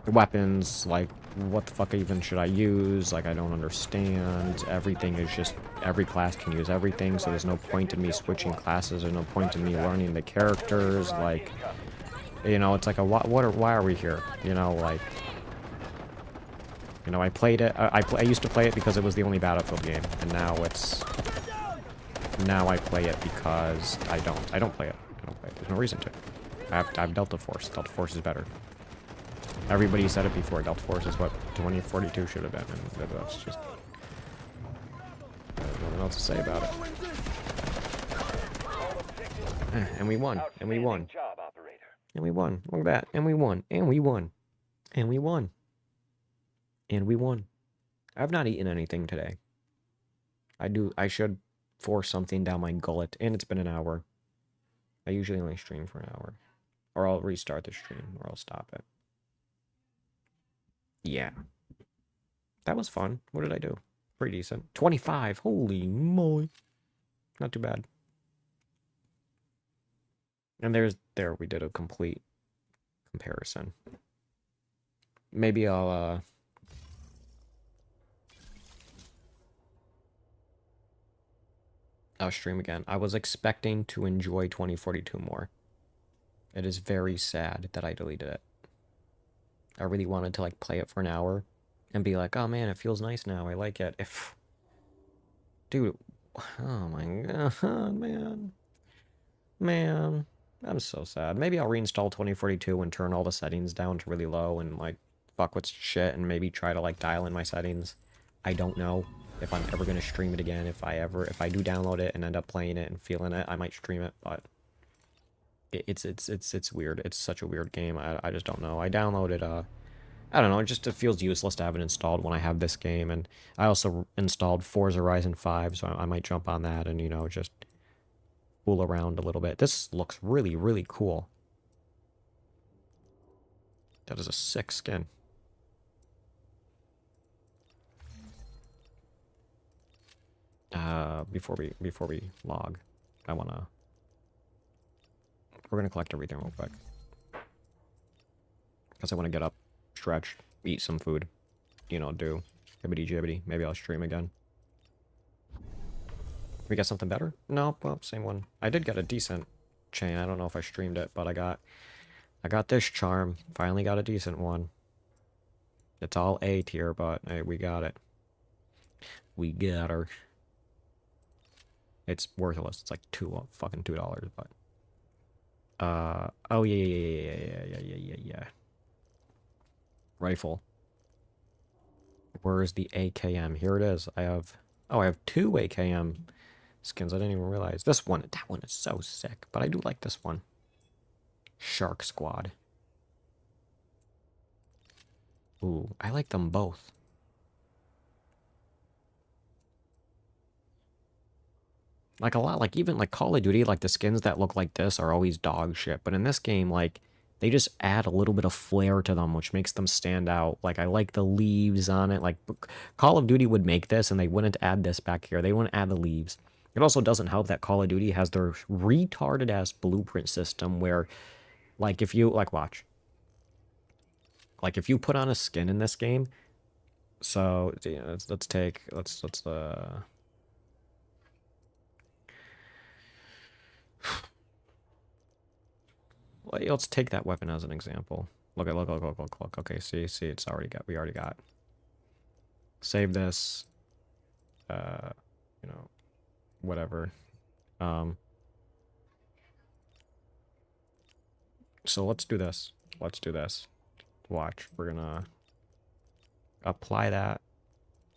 the weapons, like, what the fuck even should I use? Like, I don't understand. Everything is just, every class can use everything, so there's no point in me switching classes, there's no point in me learning the characters, like, you know, it's like a, why are we here? You know, like, you know, I played it, I used to play it because it was the only Battlefield game, and now it's, now I play it because I don't play it. I don't play it. There's no reason to. I have Delta Force. Delta Force is better. Everybody said it before. Delta Force is what 2042 should have been, and that's just... There's nothing else to say about it. And we won. And we won. Job, operator. And we won. Look at that. And we won. And we won. And we won. And we won. I've not eaten anything today. I should force something down my gullet. And it's been an hour. I usually only stream for an hour. Or I'll restart the stream. Or I'll stop it. Yeah. That was fun. What did I do? Pretty decent. 25. Holy moly. Not too bad. And there we did a complete comparison. Maybe I'll I'll stream again. I was expecting to enjoy 2042 more. It is very sad that I deleted it. I really wanted to like play it for an hour and be like, oh man, it feels nice now. I like it. If, dude, oh my god, man, I'm so sad. Maybe I'll reinstall 2042 and turn all the settings down to really low and like fuck with shit and maybe try to like dial in my settings. I don't know if I'm ever gonna stream it again. If I do download it and end up playing it and feeling it, I might stream it, but it's weird. It's such a weird game. I just don't know. I downloaded I don't know, it feels useless to have it installed when I have this game, and I also installed Forza Horizon 5, so I might jump on that and, you know, just fool around a little bit. This looks really, really cool. That is a sick skin. Before we log, we're gonna collect everything real quick. Because I want to get up, stretch, eat some food, you know, do hibbity jibbity. Maybe I'll stream again. We got something better? No, well, same one. I did get a decent chain. I don't know if I streamed it, but I got this charm. Finally got a decent one. It's all A tier, but hey, we got it. We got her. It's worthless. It's like fucking $2, but oh yeah. Rifle. Where is the AKM? Here it is. I have 2 AKM skins. I didn't even realize. That one is so sick, but I do like this one. Shark Squad. Ooh, I like them both. Like a lot, like even like Call of Duty, like the skins that look like this are always dog shit. But in this game, like they just add a little bit of flair to them, which makes them stand out. Like I like the leaves on it. Like Call of Duty would make this and they wouldn't add this back here. They wouldn't add the leaves. It also doesn't help that Call of Duty has their retarded ass blueprint system where like if you like watch. Like if you put on a skin in this game, so you know, let's take that weapon as an example. Look. Okay, see, it's we already got. Save this. You know, whatever. So let's do this. Watch. We're gonna apply that,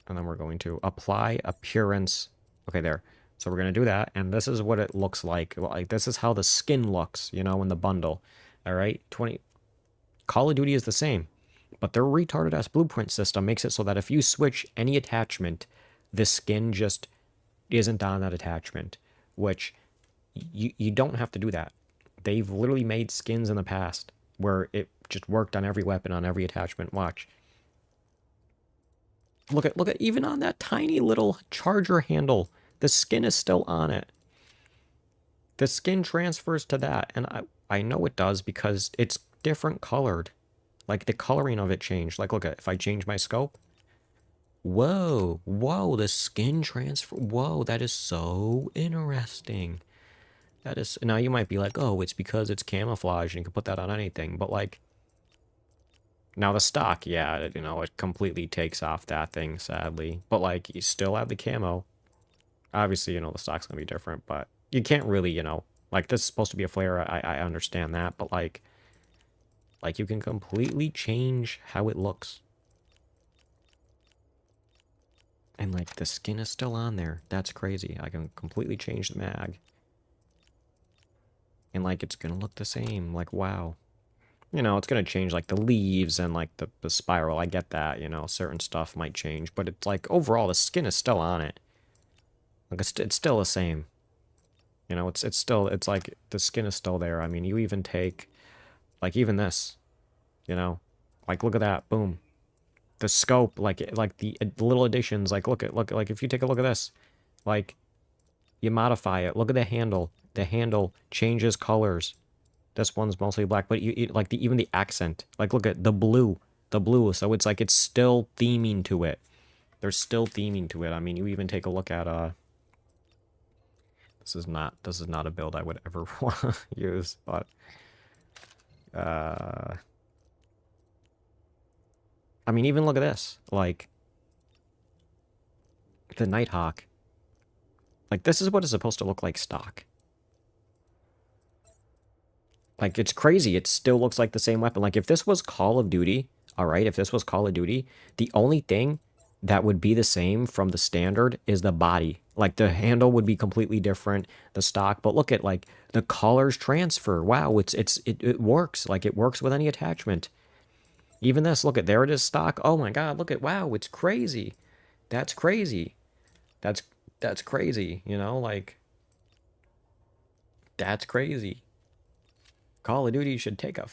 and then we're going to apply appearance. Okay, there. So we're going to do that, and this is what it looks like. Like this is how the skin looks, you know, in the bundle. All right? Call of Duty is the same, but their retarded-ass blueprint system makes it so that if you switch any attachment, the skin just isn't on that attachment, which you don't have to do that. They've literally made skins in the past where it just worked on every weapon, on every attachment. Watch. Look at even on that tiny little charger handle. The skin is still on it. The skin transfers to that, and I know it does because it's different colored. Like, the coloring of it changed. Like, look at if I change my scope. Whoa, the skin transfer. Whoa, that is so interesting. That is, now you might be like, oh, it's because it's camouflage and you can put that on anything, but like, now the stock, yeah, you know, it completely takes off that thing, sadly. But like, you still have the camo. Obviously, you know, the stock's gonna be different, but you can't really, you know, like this is supposed to be a flare, I understand that, but like you can completely change how it looks. And like the skin is still on there. That's crazy. I can completely change the mag. And like it's gonna look the same. Like, wow. You know, it's gonna change like the leaves and like the spiral. I get that, you know, certain stuff might change, but it's like overall the skin is still on it. Like it's still the same. You know, it's like the skin is still there. I mean, you even take like even this, you know, like look at that, boom. The scope, like the little additions, like look like if you take a look at this, like you modify it. Look at the handle. The handle changes colors. This one's mostly black, but you like even the accent. Like look at the blue. So it's like it's still theming to it. There's still theming to it. I mean, you even take a look at This is not a build I would ever want to use, but I mean, even look at this, like the Nighthawk. Like, this is what it's supposed to look like stock. Like, it's crazy. It still looks like the same weapon. Like, if this was Call of Duty, all right, if this was Call of Duty, the only thing that would be the same from the standard is the body. Like, the handle would be completely different, the stock. But look at, like, the colors transfer. Wow, it works. Like, it works with any attachment. Even this, look at, there it is stock. Oh my god, look at, wow, it's crazy. That's crazy. That's crazy, you know, like, that's crazy. Call of Duty should take a